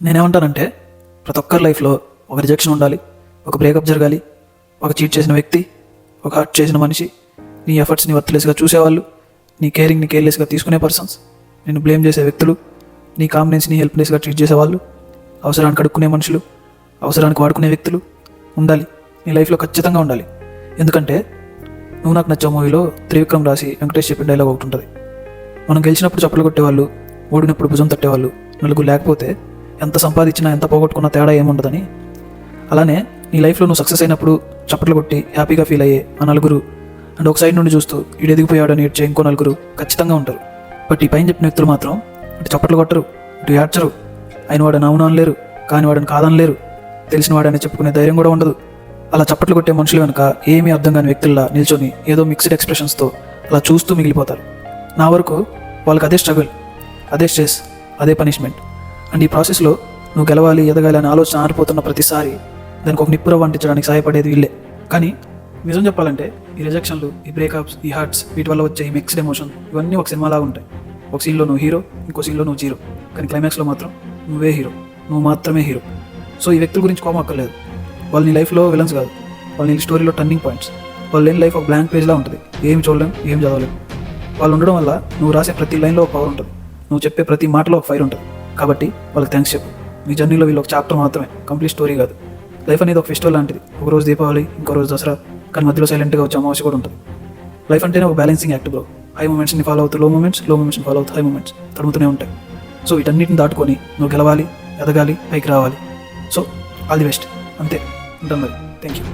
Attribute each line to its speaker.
Speaker 1: నేనేమంటానంటే ప్రతి ఒక్కరి లైఫ్లో ఒక రిజెక్షన్ ఉండాలి, ఒక బ్రేకప్ జరగాలి, ఒక చీట్ చేసిన వ్యక్తి, ఒక హర్ట్ చేసిన మనిషి, నీ ఎఫర్ట్స్ని వర్త్లెస్గా చూసేవాళ్ళు, నీ కేరింగ్ని కేర్లెస్గా తీసుకునే పర్సన్స్, నేను బ్లేమ్ చేసే వ్యక్తులు, నీ కాన్ఫిడెన్స్ని హెల్ప్లెస్గా ట్రీట్ చేసేవాళ్ళు, అవసరానికి అడుక్కునే మనుషులు, అవసరానికి వాడుకునే వ్యక్తులు ఉండాలి నీ లైఫ్లో, ఖచ్చితంగా ఉండాలి. ఎందుకంటే నువ్వు నాకు నచ్చే మూవీలో త్రివిక్రమ్ రాసి వెంకటేష్ చెప్పిన డైలాగ్ ఒకటి ఉంటుంది. మనం గెలిచినప్పుడు చప్పలు కొట్టేవాళ్ళు, ఓడినప్పుడు భుజం తట్టేవాళ్ళు నలుగురు లేకపోతే ఎంత సంపాదించినా ఎంత పోగొట్టుకున్నా తేడా ఏముండదని. అలానే నీ లైఫ్లో నువ్వు సక్సెస్ అయినప్పుడు చప్పట్లు కొట్టి హ్యాపీగా ఫీల్ అయ్యే ఆ నలుగురు అండ్ ఒక సైడ్ నుండి చూస్తూ ఈడు ఎదిగిపోయాడని ఏడ్చే ఇంకో నలుగురు ఖచ్చితంగా ఉంటారు. బట్ ఈ పైన చెప్పిన వ్యక్తులు మాత్రం ఇటు చప్పట్లు కొట్టరు, ఇటు ఏడ్చరు, ఆయన వాడని అవును అనలేరు, కాని వాడని కాదనలేరు, తెలిసిన వాడని చెప్పుకునే ధైర్యం కూడా ఉండదు. అలా చప్పట్లు కొట్టే మనుషులు వెనుక ఏమీ అర్థం కాని వ్యక్తుల్లా నిల్చొని ఏదో మిక్స్డ్ ఎక్స్ప్రెషన్స్తో అలా చూస్తూ మిగిలిపోతారు. నా వరకు వాళ్ళకి అదే స్ట్రగుల్, అదే స్ట్రెస్, అదే పనిష్మెంట్. అండ్ ఈ ప్రాసెస్లో నువ్వు గెలవాలి, ఎదగాలి అనే ఆలోచన ఆరిపోతున్న ప్రతిసారి దానికి ఒక నిప్పురవ్వ అంటించడానికి సహాయపడేది వీళ్ళే. కానీ నిజం చెప్పాలంటే ఈ రిజెక్షన్లు, ఈ బ్రేకప్స్, ఈ హర్ట్స్, వీటి వల్ల వచ్చే ఈ మిక్స్డ్ ఎమోషన్ ఇవన్నీ ఒక సినిమాలాగా ఉంటాయి. ఒక సీన్లో నువ్వు హీరో, ఇంకో సీన్లో నువ్వు జీరో, కానీ క్లైమాక్స్లో మాత్రం నువ్వే హీరో, నువ్వు మాత్రమే హీరో. సో ఈ వ్యక్తుల గురించి కోపం అక్కర్లేదు. వాళ్ళు నీ లైఫ్లో విలన్స్ కాదు, వాళ్ళు నీ స్టోరీలో టర్నింగ్ పాయింట్స్. వాళ్ళు లేని లైఫ్ ఒక బ్లాంక్ పేజ్లా ఉంటుంది, ఏం చూడలేం, ఏం చదవలేం. వాళ్ళు ఉండడం వల్ల నువ్వు రాసే ప్రతి లైన్లో ఒక పవర్ ఉంటుంది, నువ్వు చెప్పే ప్రతి మాటలో ఒక ఫైర్ ఉంటుంది. కాబట్టి వాళ్ళకి థ్యాంక్స్ చెప్పు. నీ జర్నీలో వీళ్ళు ఒక చాప్టర్ మాత్రమే, కంప్లీట్ స్టోరీ కాదు. లైఫ్ అనేది ఒక ఫెస్టివల్ లాంటిది. ఒక రోజు దీపావళి, ఇంకో రోజు దసరా, కానీ మధ్యలో సైలెంట్గా వచ్చే అమావాస్య కూడా ఉంటుంది. లైఫ్ అంటేనే ఒక బ్యాలెన్సింగ్ యాక్ట్ బ్రో. హై మూమెంట్స్ని ఫాలో అవుతూ లో మూమెంట్స్ని ఫాలో అవుతూ హై మూమెంట్స్ తడుముతూనే ఉంటాయి. సో వీటన్నిటిని దాటుకొని నువ్వు గెలవాలి, ఎదగాలి, పైకి రావాలి. So all the best. అంతే ఉంటాను మరి. Thank you.